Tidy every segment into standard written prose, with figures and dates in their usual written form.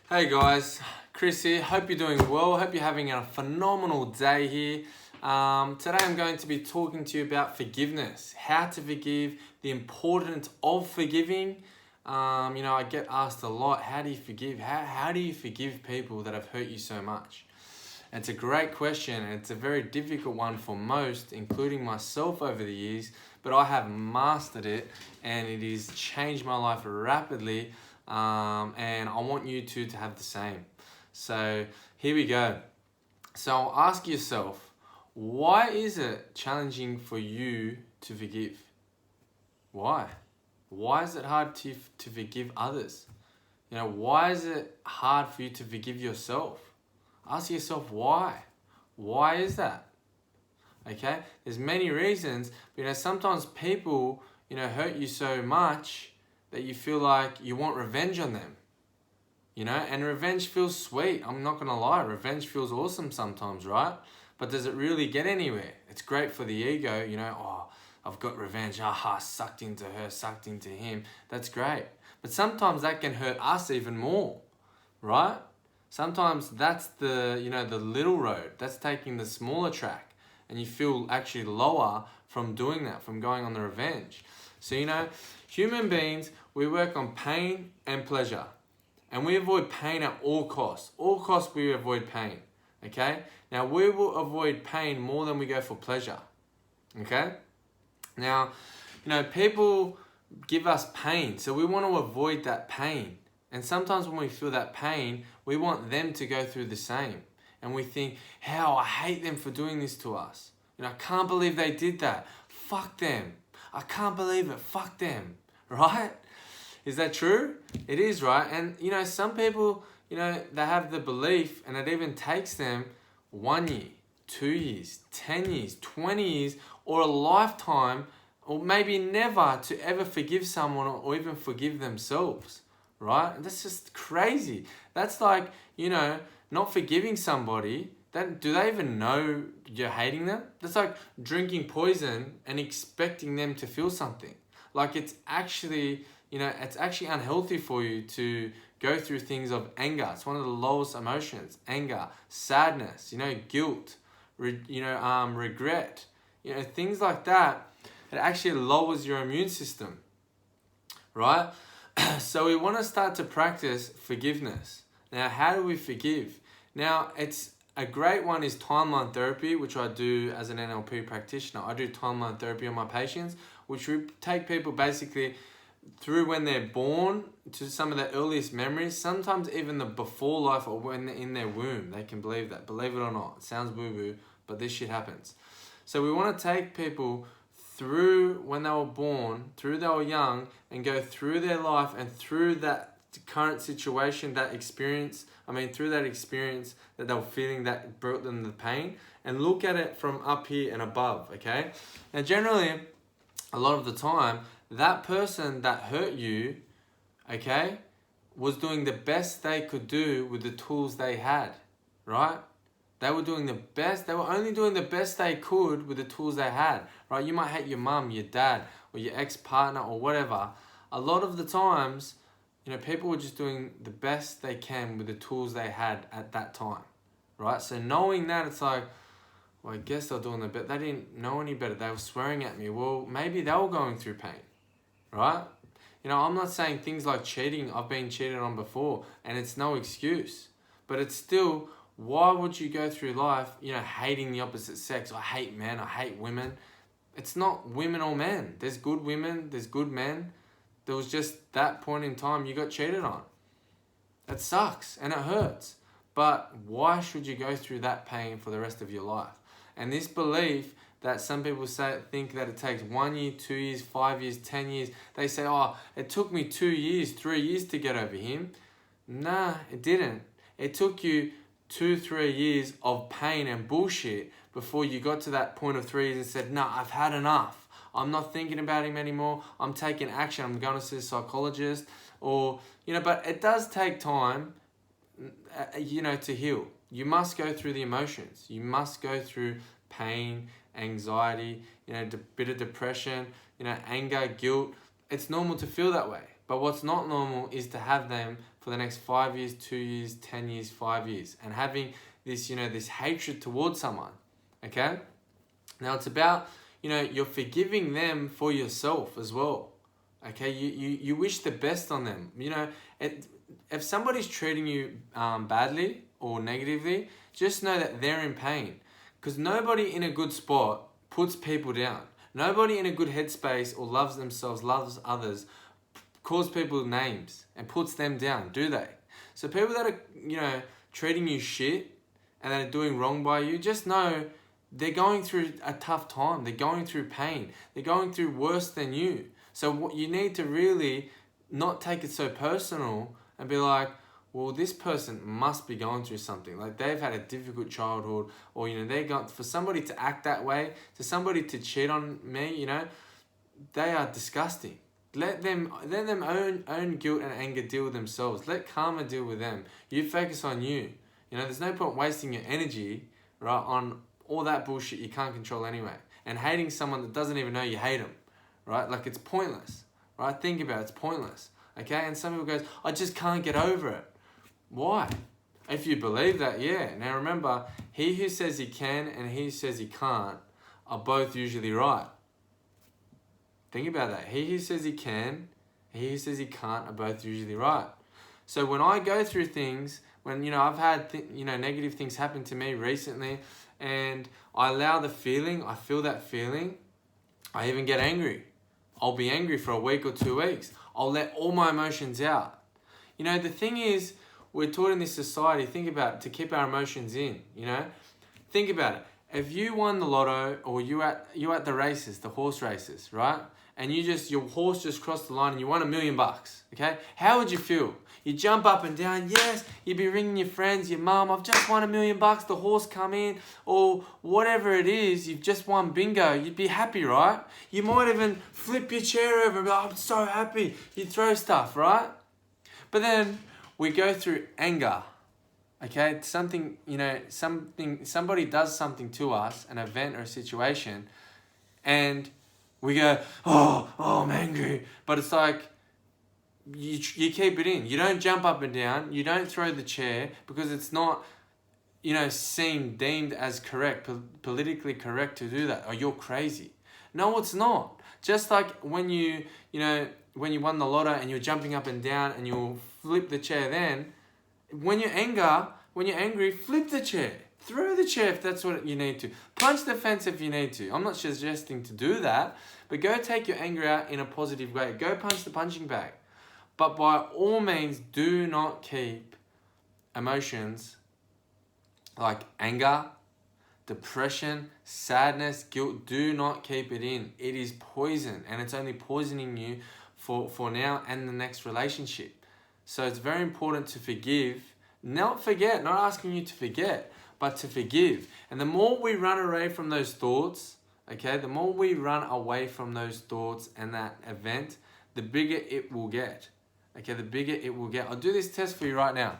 Hey guys, Chris here. Hope you're doing well. Hope you're having a phenomenal day here. Today I'm going to be talking to you about forgiveness, how to forgive, the importance of forgiving. I get asked a lot, how do you forgive? How do you forgive people that have hurt you so much? It's a great question, and it's a very difficult one for most, including myself over the years, but I have mastered it and it has changed my life rapidly. And I want you to have the same. So here we go. So ask yourself, why is it challenging for you to forgive? Why? Why is it hard to forgive others? Why is it hard for you to forgive yourself? Ask yourself why. Why is that? Okay? There's many reasons, but sometimes people, hurt you so much that you feel like you want revenge on them. And revenge feels sweet. I'm not going to lie. Revenge feels awesome sometimes, right? But does it really get anywhere? It's great for the ego, I've got revenge. Aha, sucked into her, sucked into him. That's great. But sometimes that can hurt us even more, right? Sometimes that's the little road. That's taking the smaller track. And you feel actually lower from doing that, from going on the revenge. So, human beings, we work on pain and pleasure. And we avoid pain at all costs. All costs we avoid pain. Okay? Now, we will avoid pain more than we go for pleasure. Okay? Now, people give us pain. So we want to avoid that pain. And sometimes when we feel that pain, we want them to go through the same. And we think, I hate them for doing this to us. I can't believe they did that. Fuck them. I can't believe it. Fuck them. Right? Is that true? It is, right? And, some people, they have the belief, and it even takes them 1 year, 2 years, 10 years, 20 years, or a lifetime, or maybe never to ever forgive someone or even forgive themselves, right? And that's just crazy. That's like, not forgiving somebody. Do they even know you're hating them? That's like drinking poison and expecting them to feel something. Like it's actually unhealthy for you to go through things of anger. It's one of the lowest emotions. Anger, sadness, guilt, regret, things like that. It actually lowers your immune system, right? So we want to start to practice forgiveness. Now, how do we forgive? Now, a great one is timeline therapy, which I do as an NLP practitioner. I do timeline therapy on my patients, which we take people basically through when they're born to some of their earliest memories, sometimes even the before life or when they're in their womb. They can believe that. Believe it or not. It sounds woo-woo, but this shit happens. So we want to take people through when they were born, through they were young, and go through their life and through that current situation, through that experience that they were feeling that brought them the pain, and look at it from up here and above, okay? And generally, a lot of the time, that person that hurt you, okay, was doing the best they could do with the tools they had, right? They were doing the best. They were only doing the best they could with the tools they had, right? You might hate your mum, your dad, or your ex-partner or whatever. A lot of the times, people were just doing the best they can with the tools they had at that time, right? So knowing that, it's like, well, I guess they're doing the best. They didn't know any better. They were swearing at me. Well, maybe they were going through pain, right? I'm not saying things like cheating. I've been cheated on before, and it's no excuse. But it's still, why would you go through life, hating the opposite sex? I hate men. I hate women. It's not women or men. There's good women. There's good men. There was just that point in time you got cheated on. That sucks and it hurts. But why should you go through that pain for the rest of your life? And this belief that some people think that it takes 1 year, 2 years, 5 years, 10 years. They say, it took me 2 years, 3 years to get over him. Nah, it didn't. It took you 2-3 years of pain and bullshit before you got to that point of 3 years and said, no, I've had enough. I'm not thinking about him anymore. I'm taking action. I'm going to see a psychologist. Or, but it does take time, to heal. You must go through the emotions. You must go through pain, anxiety, a bit of depression, anger, guilt. It's normal to feel that way. But what's not normal is to have them for the next 5 years, 2 years, 10 years, 5 years, and having this, this hatred towards someone, okay? Now it's about, you're forgiving them for yourself as well, okay? You wish the best on them. If somebody's treating you badly or negatively, just know that they're in pain, because nobody in a good spot puts people down. Nobody in a good headspace or loves themselves, loves others, calls people names and puts them down, do they? So people that are, treating you shit and that are doing wrong by you, just know they're going through a tough time. They're going through pain. They're going through worse than you. So what you need to really not take it so personal and be like, well, this person must be going through something. Like they've had a difficult childhood, or for somebody to act that way, to somebody to cheat on me, they are disgusting. Let them own guilt and anger deal with themselves. Let karma deal with them. You focus on you. There's no point wasting your energy, right, on all that bullshit you can't control anyway. And hating someone that doesn't even know you hate them, right? Like it's pointless, right? Think about it, it's pointless, okay? And some people goes, I just can't get over it. Why? If you believe that, yeah. Now remember, he who says he can and he who says he can't are both usually right. Think about that. He who says he can, he who says he can't are both usually right. So when I go through things, when, I've had, negative things happen to me recently, and I allow the feeling, I feel that feeling, I even get angry. I'll be angry for a week or 2 weeks. I'll let all my emotions out. The thing is, we're taught in this society, think about it, to keep our emotions in, Think about it. If you won the lotto, or you at the races, the horse races, right? And your horse just crossed the line and you won $1 million, okay? How would you feel? You jump up and down, yes, you'd be ringing your friends, your mum, I've just won $1 million, the horse come in, or whatever it is, you've just won bingo, you'd be happy, right? You might even flip your chair over and be like, I'm so happy. You'd throw stuff, right? But then we go through anger, okay? Somebody does something to us, an event or a situation, and we go, oh, I'm angry. But it's like, you keep it in. You don't jump up and down. You don't throw the chair because it's not, deemed as correct, politically correct to do that. Or you're crazy. No, it's not. Just like when you won the lotto and you're jumping up and down and you'll flip the chair then, when you're angry, flip the chair. Throw the chair if that's what you need to. Punch the fence if you need to. I'm not suggesting to do that, but go take your anger out in a positive way. Go punch the punching bag. But by all means, do not keep emotions like anger, depression, sadness, guilt. Do not keep it in. It is poison, and it's only poisoning you for now and the next relationship. So it's very important to forgive. Not forget, not asking you to forget, but to forgive. And the more we run away from those thoughts, okay, the more we run away from those thoughts and that event, the bigger it will get. Okay, the bigger it will get. I'll do this test for you right now.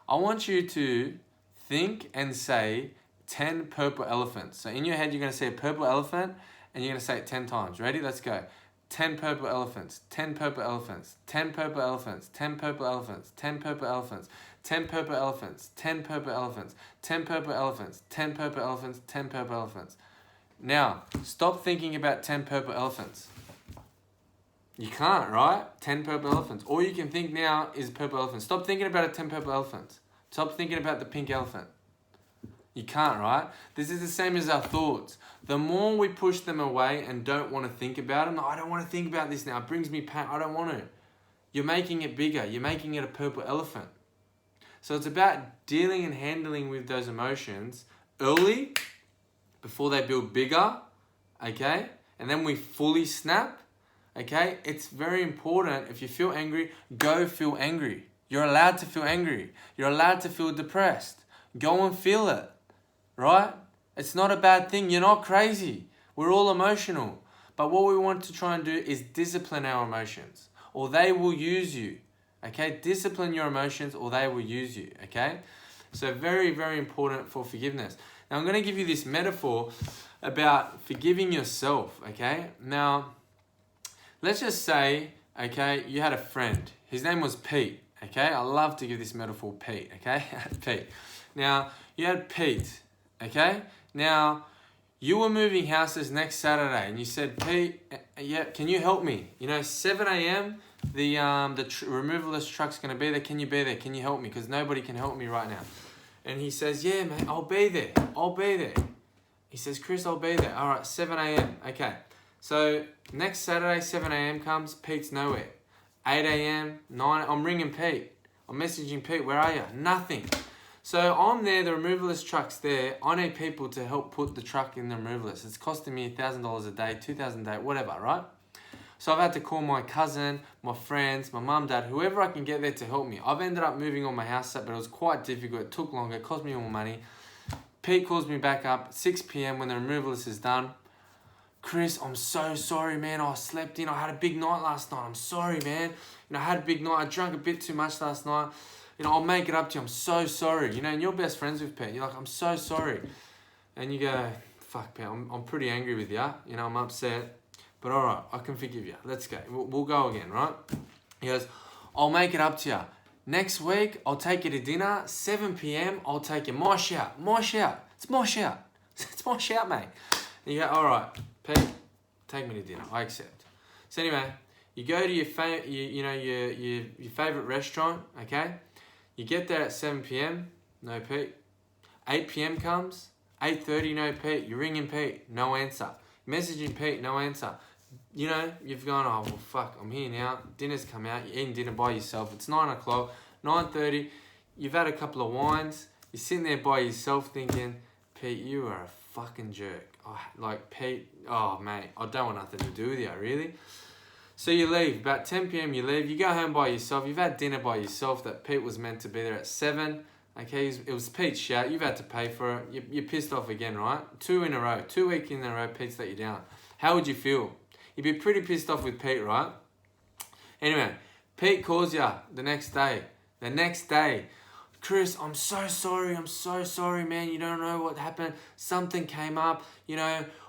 I want you to think and say 10 purple elephants. So in your head, you're going to say a purple elephant and you're going to say it 10 times. Ready? Let's go. 10 purple elephants, 10 purple elephants, 10 purple elephants, 10 purple elephants, 10 purple elephants, 10 purple elephants, 10 purple elephants, 10 purple elephants, 10 purple elephants, 10 purple elephants. Now, stop thinking about 10 purple elephants. You can't, right? 10 purple elephants. All you can think now is purple elephants. Stop thinking about a 10 purple elephants. Stop thinking about the pink elephant. You can't, right? This is the same as our thoughts. The more we push them away and don't want to think about them, I don't want to think about this now. It brings me pain. I don't want to. You're making it bigger. You're making it a purple elephant. So it's about dealing and handling with those emotions early, before they build bigger, okay? And then we fully snap, okay? It's very important. If you feel angry, go feel angry. You're allowed to feel angry. You're allowed to feel depressed. Go and feel it, right? It's not a bad thing. You're not crazy. We're all emotional. But what we want to try and do is discipline our emotions, or they will use you, okay? Discipline your emotions or they will use you, okay? So very, very important for forgiveness. Now I'm going to give you this metaphor about forgiving yourself, okay? Now, let's just say, okay, you had a friend. His name was Pete, Okay, I love to give this metaphor Pete, okay? Pete. Now, you had Pete, okay? Now, you were moving houses next Saturday and you said, Pete, yeah, can you help me? 7 a.m., the removalist truck's going to be there. Can you be there? Can you help me? Because nobody can help me right now. And he says, yeah, mate, I'll be there. I'll be there. He says, Chris, I'll be there. All right, 7 a.m. Okay. So next Saturday, 7 a.m. comes, Pete's nowhere. 8 a.m., 9, I'm ringing Pete. I'm messaging Pete, where are you? Nothing. So I'm there, the removalist truck's there. I need people to help put the truck in the removalist. It's costing me $1,000 a day, $2,000 a day, whatever, right? So I've had to call my cousin, my friends, my mum, dad, whoever I can get there to help me. I've ended up moving all my house up, but it was quite difficult. It took longer, it cost me more money. Pete calls me back up at 6 p.m. when the removalist is done. Chris, I'm so sorry, man. I slept in. I had a big night last night. I'm sorry, man. I had a big night. I drank a bit too much last night. I'll make it up to you. I'm so sorry. And you're best friends with Pete. You're like, I'm so sorry. And you go, fuck, Pete, I'm pretty angry with you. I'm upset. But all right, I can forgive you. Let's go. We'll go again, right? He goes, I'll make it up to you. Next week, I'll take you to dinner. 7 p.m., I'll take you. My shout. It's my shout. It's my shout, mate. And you go, all right, Pete, take me to dinner. I accept. So anyway, you go to your favorite restaurant, okay? You get there at 7 p.m, no Pete. 8 p.m. comes, 8:30, no Pete. You're ringing Pete, no answer. Messaging Pete, no answer. You've gone, oh, well, fuck, I'm here now. Dinner's come out. You're eating dinner by yourself. It's 9 o'clock, 9:30. You've had a couple of wines. You're sitting there by yourself thinking, Pete, you are a fucking jerk. Pete, oh, mate, I don't want nothing to do with you, really. So you leave. About 10 p.m. you leave. You go home by yourself. You've had dinner by yourself that Pete was meant to be there at 7. Okay, it was Pete's shout. You've had to pay for it. You're pissed off again, right? 2 in a row. 2 weeks in a row, Pete's let you down. How would you feel? You'd be pretty pissed off with Pete, right? Anyway, Pete calls you the next day. Chris, I'm so sorry, man. You don't know what happened. Something came up.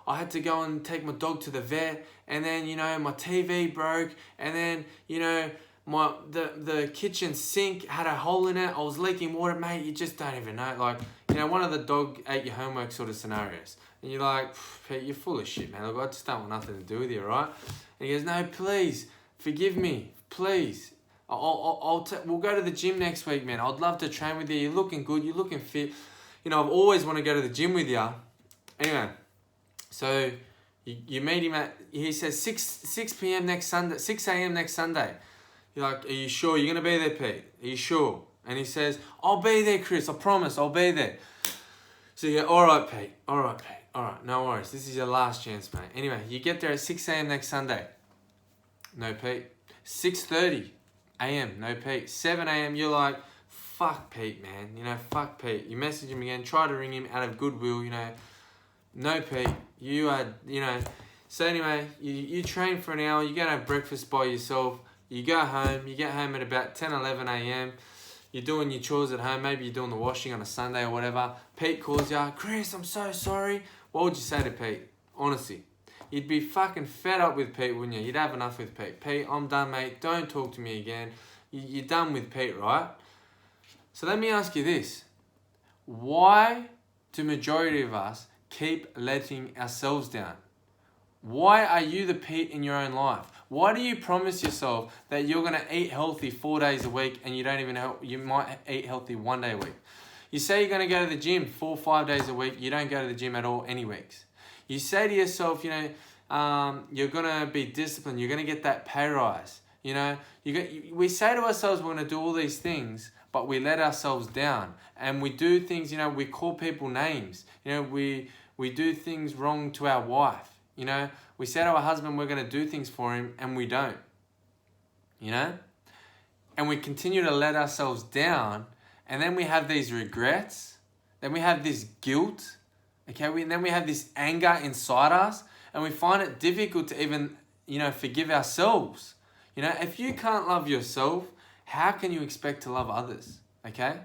I had to go and take my dog to the vet. And then, my TV broke. And then, the kitchen sink had a hole in it. I was leaking water, mate. You just don't even know. One of the dog ate your homework sort of scenarios. And you're like, Pete, you're full of shit, man. I just don't want nothing to do with you, right? And he goes, no, please, forgive me, please. We'll go to the gym next week, man. I'd love to train with you. You're looking good. You're looking fit. I've always wanted to go to the gym with you. Anyway, so you meet him he says 6 p.m. next Sunday, 6 a.m. next Sunday. You're like, are you sure you're going to be there, Pete? Are you sure? And he says, I'll be there, Chris. I promise, I'll be there. So you go, all right, Pete. All right, no worries. This is your last chance, mate. Anyway, you get there at 6 a.m. next Sunday. No Pete. 6:30 a.m. No Pete. 7 a.m. You're like, fuck Pete, man. Fuck Pete. You message him again. Try to ring him out of goodwill. No Pete. You are, So anyway, you train for an hour. You go to have breakfast by yourself. You go home. You get home at about 10, 11 a.m. You're doing your chores at home. Maybe you're doing the washing on a Sunday or whatever. Pete calls you. Chris, I'm so sorry. What would you say to Pete? Honestly. You'd be fucking fed up with Pete, wouldn't you? You'd have enough with Pete. Pete, I'm done, mate. Don't talk to me again. You're done with Pete, right? So let me ask you this. Why do majority of us keep letting ourselves down? Why are you the Pete in your own life? Why do you promise yourself that you're going to eat healthy 4 days a week and you don't even know you might eat healthy 1 day a week? You say you're going to go to the gym 4 or 5 days a week. You don't go to the gym at all any weeks. You say to yourself, you're going to be disciplined. You're going to get that pay rise. We say to ourselves we're going to do all these things, but we let ourselves down. And we do things, we call people names. We do things wrong to our wife. We say to our husband we're going to do things for him and we don't. And we continue to let ourselves down, and then we have these regrets. Then we have this guilt. Okay, then we have this anger inside us, and we find it difficult to even, forgive ourselves. If you can't love yourself, how can you expect to love others? Okay,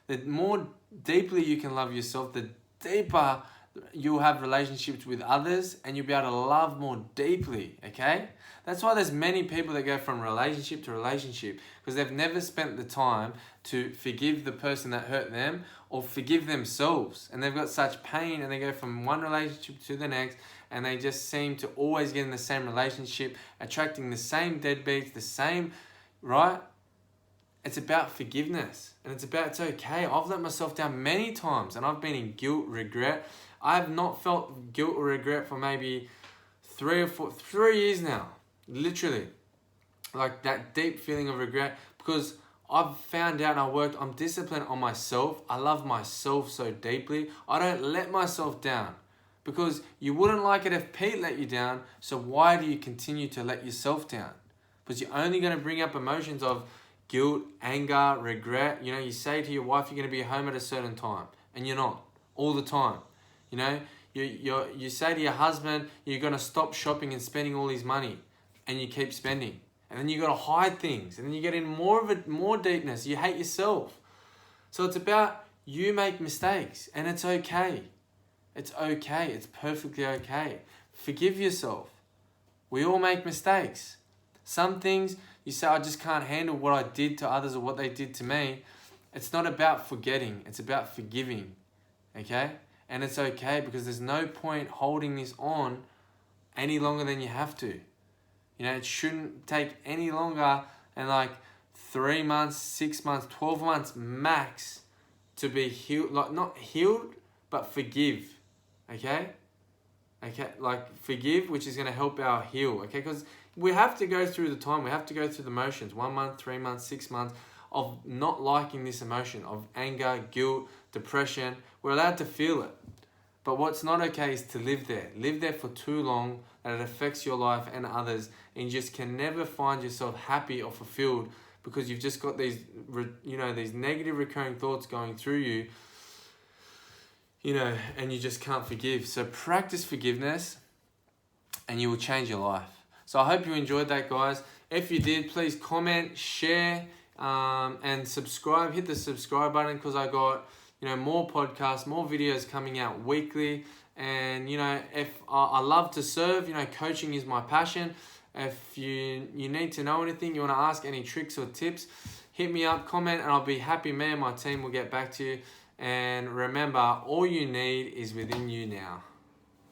the more deeply you can love yourself, the deeper you'll have relationships with others and you'll be able to love more deeply, okay? That's why there's many people that go from relationship to relationship, because they've never spent the time to forgive the person that hurt them or forgive themselves. And they've got such pain and they go from one relationship to the next and they just seem to always get in the same relationship, attracting the same deadbeats, the same, right? It's about forgiveness and it's okay. I've let myself down many times and I've been in guilt, regret. I have not felt guilt or regret for maybe 3 years now. Literally. Like that deep feeling of regret, because I've found out and I'm disciplined on myself. I love myself so deeply. I don't let myself down, because you wouldn't like it if Pete let you down. So why do you continue to let yourself down? Because you're only going to bring up emotions of guilt, anger, regret. You know, you say to your wife you're going to be home at a certain time and you're not all the time. You know, you say to your husband you're going to stop shopping and spending all his money and you keep spending. And then you got to hide things and then you get in more deepness. You hate yourself. So it's about, you make mistakes and it's okay. It's okay. It's perfectly okay. Forgive yourself. We all make mistakes. Some things you say, I just can't handle what I did to others or what they did to me. It's not about forgetting. It's about forgiving. Okay? And it's okay, because there's no point holding this on any longer than you have to. You know, it shouldn't take any longer than like 3 months, 6 months, 12 months max to be healed. Like, not healed, but forgive. Okay? Okay, like forgive, which is going to help our heal. Okay? Because we have to go through the time. We have to go through the motions. 1 month, 3 months, 6 months of not liking this emotion of anger, guilt, depression. We're allowed to feel it. But what's not okay is to live there. Live there for too long that it affects your life and others, and you just can never find yourself happy or fulfilled, because you've just got these, you know, these negative recurring thoughts going through you, you know, and you just can't forgive. So practice forgiveness and you will change your life. So I hope you enjoyed that, guys. If you did, please comment, share, and subscribe. Hit the subscribe button, because I got, you know, more podcasts, more videos coming out weekly. And, you know, if I love to serve, you know, coaching is my passion. If you need to know anything, you want to ask any tricks or tips, hit me up, comment, and I'll be happy. Me and my team will get back to you. And remember, all you need is within you now.